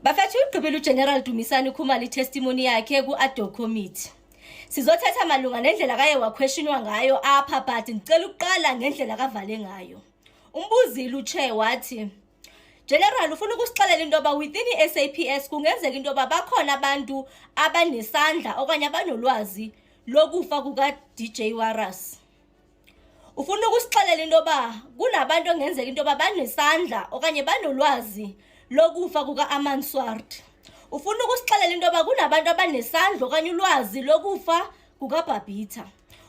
Bafethu ugqibile uGeneral Dumisani Khumalo testimony yakhe ku-ad-hoc committee. Sizothetha malunga nendlela kaye waquestionwa ngayo apha, but ngicela ukuqala ngendlela kavale ngayo. Umbuzile uChair wathi, General ufuna ukusixelela into yoba within i-SAPS kungenzeka into yoba bakhona abantu abanesandla okanye abanolwazi lokufa kuka-DJ Warras. Ufuna ukusixelela into yoba kunabantu ongenzeka into yoba banesandla okanye banolwazi lokufa kuka-Aman Swart. Ufuna ukusixelela into yoba kunabantu abanesandla okanye ulwazi lokufa kukaBhabitha.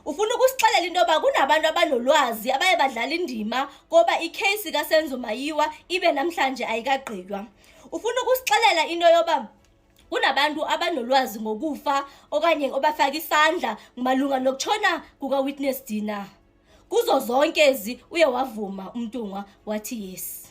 Ufuna ukusixelela into yoba kunabantu abanolwazi abaye badlala indima ngoba icase kaSenzo Mayiwa ibe namhlanje ayikagqitywa. Ufuna ukusixelela into yoba kunabantu abanolwazi ngokufa okanye obafaka isandla malunga nokutshona kuka-Witness Dina. Kuzo zonke ezi uye wavuma uMntungwa wathi yes.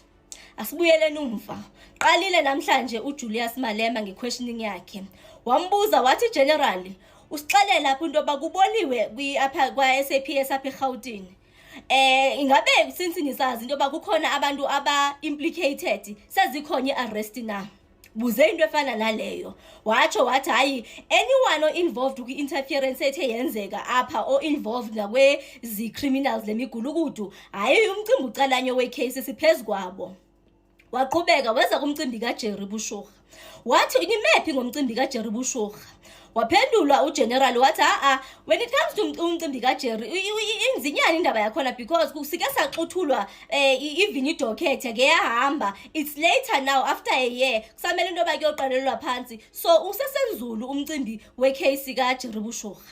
Asibuyeleni umva. Qalile namhlanje uJulius Malema ngequestioning yakhe. Wambuza wathi General, usixelela lapho into yoba kuboliwe apha kwa-SAPS apha eGauteng. Ingabe since nisazi into yoba kukhona abantu aba-implicated sezikhona i-arrest na? Buze into efana naleyo. Watsho wathi hayi anyone involved kwi-interference ethe yenzeka apha o involved nakwezi criminals lemigulukudu hayi umcimbi ucalanyo wecase siphezu kwabo. Waqhubeka weza kumcimbi kaJerry Bushugha. Wathi inimephi ngomcimbi kaJerry Bushugha? Waphendula uGeneral wathi when it comes to umcimbi kaJerry inzinyana indaba yakhona because kusike saxuthulwa even idocket yake yahamba. It's later now after a year kusamele into yoba kuyoqalelwa phansi, so usesenzulu umcimbi wecase kaJerry Bushugha.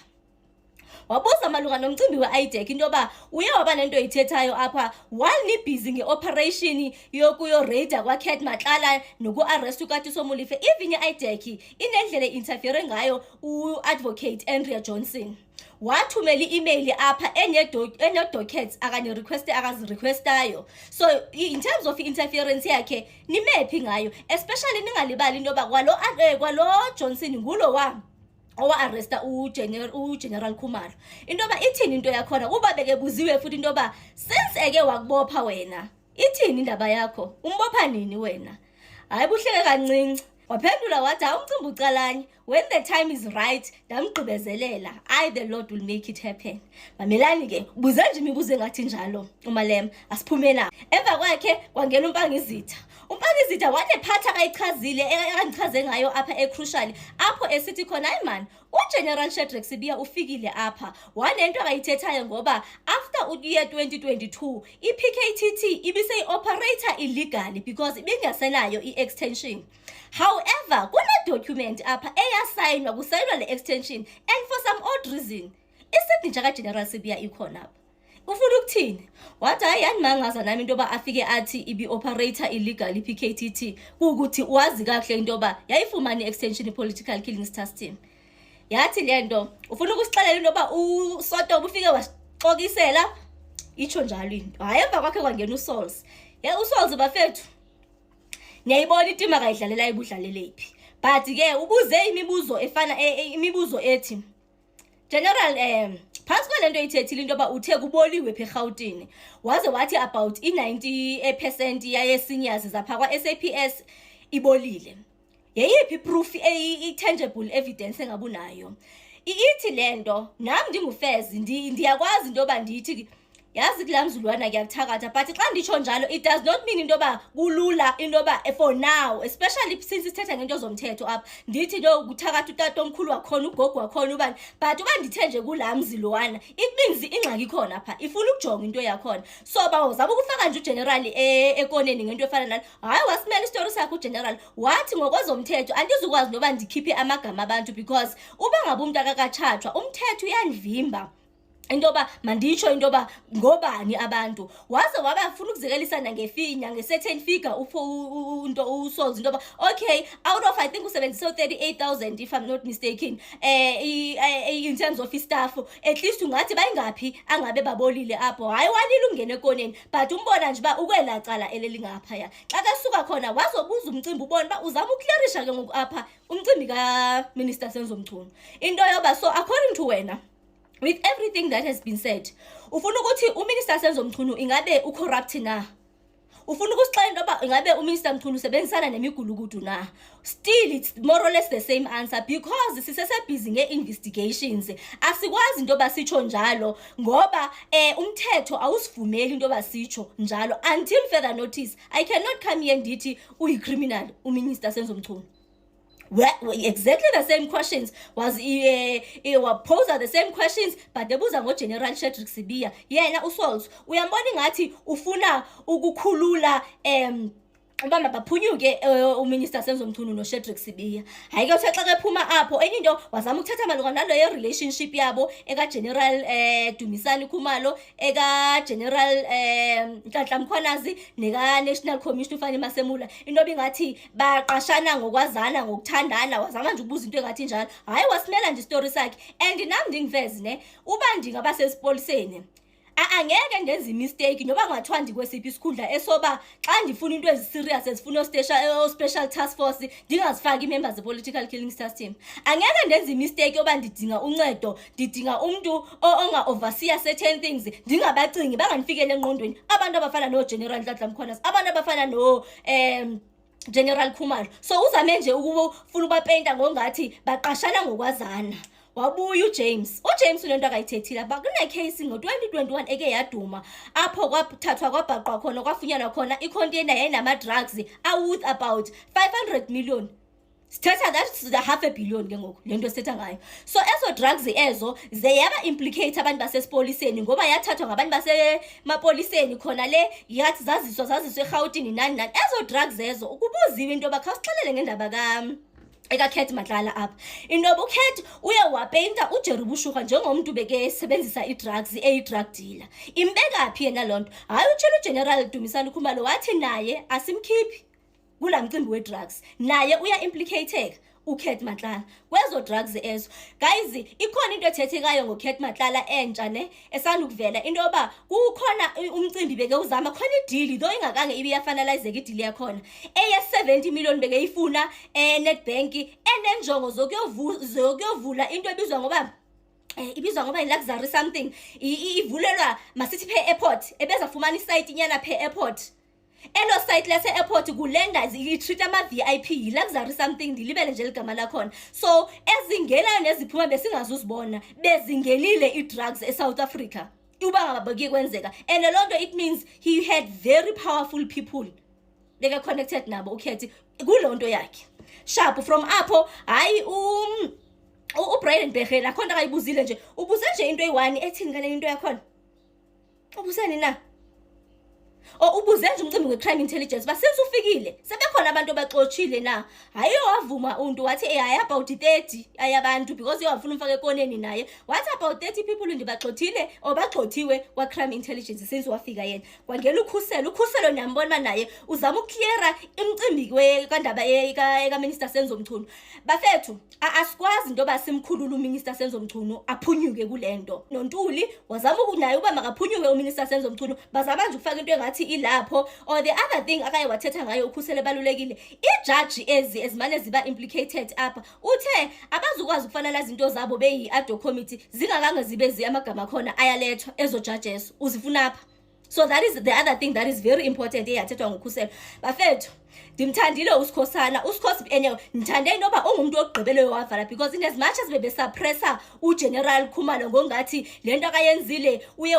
Wabuza malunga nomcimbi we-IDEC into yoba uye waba nento oyithethayo apha while nibhizi nge-operation yokuyo raider kwaKet Matlala noku-arrest uKatiso Molefe. Even i-IDEC inendlela interfere ngayo u-advocate Andrea Johnson. Wathumela i-email apha ene-dockets akanye request akazirequestayo. So in terms of interference yakhe nimephi ngayo, especially ningalibali into yoba kwalo Johnson ngulo owa-arresta uGeneral Khumalo. Into yoba ithini into yakhona kuba bekebuziwe futhi into yoba since eke wakubopha wena ithini indaba yakho, umbopha nini wena? Hayi buhleke kancinci. Waphendula wathi umcimbi ucalanye, when the time is right ndamgqibezelela, the Lord will make it happen. Mamelani ke buze nje imibuzo engathi njalo uMalema asiphume na. Emva kwakhe kwangena uMpangizitha. uMpangizitha wanephatha akayichazile akangichaze ngayo apha eCrucial apho esithi khona hayi man uGeneral Shadrack Sibiya ufikile apha wanento akayithethayo ngoba after year 2022 iPKTT ibise-operator illegally because ibingasenayo i-extension. However, kuna document apha eyasayinwa kusayinwa le extension and for some odd reason isignature kaGeneral Sibiya ikhona apha. Ufuna ukuthini? Wathi hayi yanimangaza nami into yoba afike athi ibi-operator illegal iPKTT ukuthi wazi kahle into yoba yayifumana i-extension i-political killings task team. Yathi lento ufuna ukusixelela into yoba uSoto ufike wasixokisela itsho njalo into. Hayi emva kwakhe kwangena uSauls. uSauls bafethu niyayibona itima kayidlalela ibudlalelephi. But ke ubuze imibuzo efana imibuzo ethi General phansi kwalento ithethile into yoba uthe kuboliwe phe eGauteng waze wathi about i-90% yaye-seniors zapha kwa-SAPS ibolile. Yeyiphi proof i-tangible evidence engabunayo? Ithi lento nami ndingufezi ndiyakwazi into yoba ndithi yazi kula mzulwana ngiyakuthakatha, but xa nditsho njalo it does not mean into yoba kulula into yoba for now, especially since sithetha ngento zomthetho apha ndithi nto kuthakatha utata omkhulu wakhona ugogo wakhona ubani, but uba ndithe nje kula mzilwana it means ingxaki ikhona apha ifuna ukujonga into yakhona. So bawuzama ukufaka nje uGeneral ekoneni ngento efana nani. Hayi wasimela istory sakhe uGeneral wathi ngokwezomthetho andizukwazi noba ndikhiphe amagama abantu because uba ngabe umuntu akakathathwa umthetho uyandivimba into yoba manditsho into yoba ngobani abantu. Waze wabafuna ukuzekelisana ngefinya nge-certain figure uSauls into yoba okay out of I think usebenzise 38,000 if I'm not mistaken in terms of staff at least ungathi bayingaphi angabe babolile apho. Hayi walile ungene ekoneni but umbona nje uba ukwela cala elelingapha. Xa kasuka khona wazobuza umcimbi ubona uba uzama ukuklerisha ke ngoku apha umcimbi kaMinister Senzo Mchunu into yoba so according to wena with everything that has been said ufuna ukuthi uMinister Senzo Mchunu ingabe ucorrupt na? ufuna ukusixela into yoba ingabe uminister Mchunu usebenzisana nemigulukudu na. Still it's more or less the same answer, because sisesebhizi nge-investigations. Asikwazi into yoba sitsho njalo ngoba umthetho awusivumeli into yoba sitsho njalo. Until further notice, I cannot come here ndithi uyi-criminal uminister Senzo Mchunu. Exactly the same questions was posed the same questions, but debuza ngoGeneral Shadrack Sibiya. Yena uSwalz uyambona ngathi ufuna ukukhulula ubamba baphunyuke uminister Senzo Mchunu noShadrack Sibiya. Hayi ke uthe xa kephuma apho enye into wazama ukuthatha malunga nalo relationship yabo eka General Dumisani Khumalo, eka General Nhlanhla Mkhwanazi neka National Commission ufane Masemula. Into bingathi baqashana ngokwazana ngokuthandana, wazama nje ukubuza into engathi njalo. Hayi wasimela nje story sakhe, and nami ndingiveze ne uba ndingabasesipoliseni angeke ndenze mistake noba ngathiwa ndikwesiphi isikhundla esoba xa ndifuna into eziserious ezifuna special task force ndingazifaki members ze-political killing system. Angeke ndenze mistake yoba ndidinga uncedo, ndidinga umuntu onga-overseer certain things, ndingabacingi banganifikele engqondweni abantu abafana no-General Nhlanhla Mkhwanazi, abantu abafana no General Khumalo. So uzame nje ukufuna ubapenta ngongathi baqashana ngokwazana. Wabuya uJames unento akayithethile ba kune case ngo2021 eke yaduma apho kwathathwa kwabhaqwa khona kwafunyanwa khona icontainer yayinama drugs worth about 500 million. Sithatha that's the $500 million ke ngoku lento setha ngayo. So ezo drugs ezo zeyaba implicate abantu basesipoliseni ngoba yathathwa ngabantu basemapoliseni khona le yathi zaziswa eGauteng nani. Ezo drugs ezo ukubuziwe into bakha sixelele ngendaba eka Khet Matlala apha. Inoba uKhet uye wapenta uJerry Bushukha njengomuntu beke sebenzisa i-drugs drug dealer. Imbeka phi yena lonto? Hayi utshela uGeneral Dumisani Khumalo wathi naye asimkhiphi kula mcimbi we-drugs, naye uya implicated uKhet Matlala kwezo drugs ezo. Guys, ikhona into ethethekayo ngoKhet Matlala entsha ne esanukuvela into yoba kukhona umcimbi beke uzama khona ideal though ingakange ibe yafinalizeka ideal yakhona eye-70 million beke ifuna Nedbank enenjongo zokuyovula into ebizwa ngoba ibizwa ngoba i-luxury something ivulelwa Masithi Pay Airport ebeza fumana isite inyana Pay Airport. Elo site lase airport kulenda i-treat ama-VIP luxury something ndilibele nje ligama lakhona. So ezingelayo neziphuma besingazuzibona bezingelile i-drugs eSouth Africa uba ngababeki kwenzeka, and lonto it means he had very powerful people beke connected nabo uKhet kulonto yakhe sharp. From apho hayi uBrian Bhele nakhona akayibuzile nje ubuze nje into eyi-1 ethini kale into yakhona ubuseni na ubuze nje umcimbi we-crime intelligence basenze ufikile sebekhona abantu baxoshile na. Hayi wavuma untu wathi hayi about 30 ayabantu because uyafuna umfake ekoneni naye wathi about 30 people ndibaxothile baxothiwe kwa-crime intelligence senze wafika yena kwangela ukhuselo niyambona naye uzama ukukliera imcimbi kandaba eka-minister Senzo Mchunu. Bafethu asikwazi into yoba simkhulula uminister Senzo Mchunu aphunyuke kulento. Nontuli wazama naye uba makaphunyuke uminister Senzo Mchunu, bazama nje ukufaka into engathi ilapho. Or the other thing akaye wathetha ngayo ukhuselo balulekile, ijudge ezimane ziba implicated apha uthe abazukwazi ukufanele izinto zabo beyi-ad hoc committee zingakange zibe amagama khona ayalethwa ezo judges uzifuna apha. So that is the other thing that is very important eyathethwa ngokhuselo. Bafethu ndimthandile uSikhosana enye ndithande inoba ungumuntu ogqibeleyo wavala, because in as much as bebesuppressa uGeneral Khumalo ngongathi lento akayenzile uye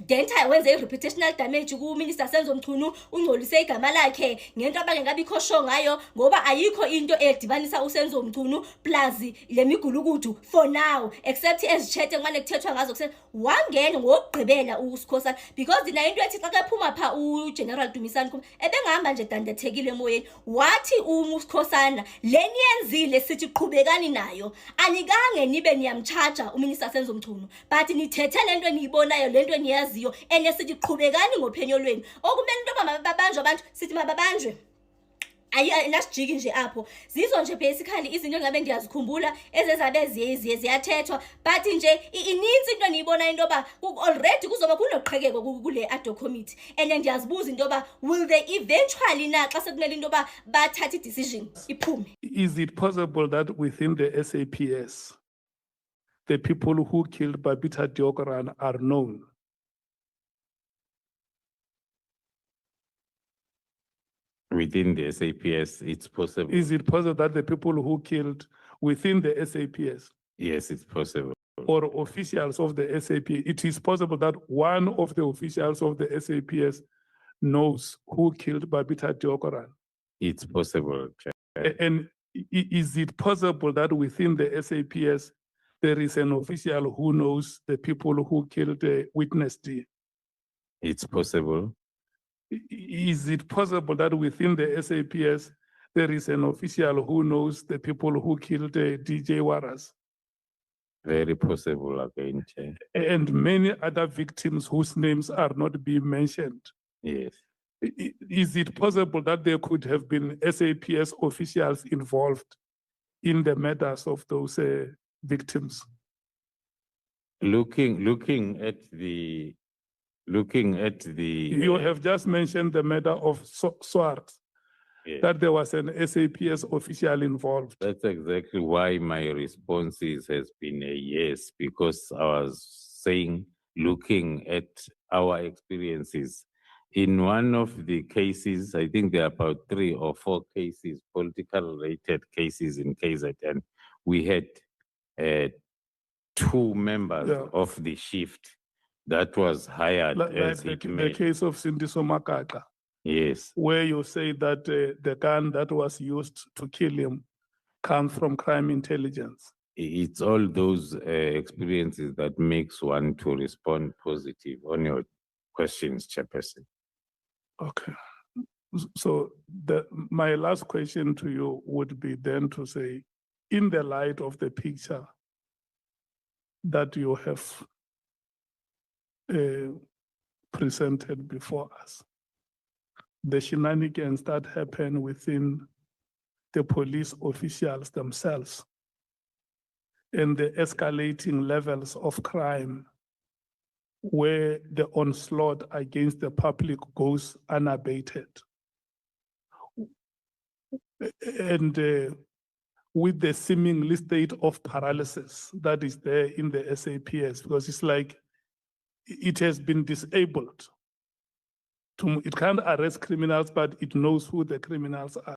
denta wenze i-reputational damage kuminister Senzo Mchunu, ungcolise igama lakhe ngento abangengabikho sho ngayo ngoba ayikho into edibanisa uSenzo Mchunu plus le migulukudu for now except ezichethe ngane kuthethwa ngazo kuse wangena ngokugqibela uSikhosana, because dina into ethi xa kephuma pha uGeneral Dumisani ebengahamba nje dandethekile emoyeni wathi uSikhosana le niyenzile sithi qhubekani nayo, anikange nibe niyamcharger uminister Senzo Mchunu but nithethe lento niyibonayo lento niyaziyo ene sithi qhubekani ngophenyo lweni. Okumele into mababanjwe abantu sithi mababanjwe ayi nasijiki nje apho zizo nje basically izinto engabe ndiyazikhumbula ezezabe ziyathethwa, but nje ininzi into niyibona into yoba already kuzoba kunoqhekeko kule ad hoc committee, and ndiyazibuza into yoba will they eventually na xa sekumele into yoba bathathe i-decision iphume. Is it possible that within the SAPS the people who killed Babita Deokaran are known? Within the SAPS, it's possible. Is it possible that the people who killed within the SAPS Yes, it's possible. or officials of the SAP, it is possible that one of the officials of the SAPS knows who killed Babita Deokaran? It's possible, Chair. And is it possible that within the SAPS, there is an official who knows the people who killed Witness D? It's possible. Is it possible that within the SAPS, there is an official who knows the people who killed DJ Waras? Very possible again, Chair. And many other victims whose names are not being mentioned. Yes. Is it possible that there could have been SAPS officials involved in the murders of those victims? Looking at the You have just mentioned the murder of Swartz, Yes. that there was an SAPS official involved. That's exactly why my response has been a yes, because I was saying, looking at our experiences, in one of the cases, I think there are about 3 or 4 cases, political related cases in KZN, we had 2 members Yeah. of the shift that was hired Like as the hitmen. case of Sindiso Makaka, Yes, where you say that the gun that was used to kill him comes from crime intelligence. it's all those experiences that makes one to respond positive on your questions, Chairperson. Okay. So my last question to you would be then to say, in the light of the picture that you have presented before us, the shenanigans that happen within the police officials themselves, and the escalating levels of crime where the onslaught against the public goes unabated. And with the seemingly state of paralysis that is there in the SAPS, because it's like it has been disabled. It can't arrest criminals, but it knows who the criminals are.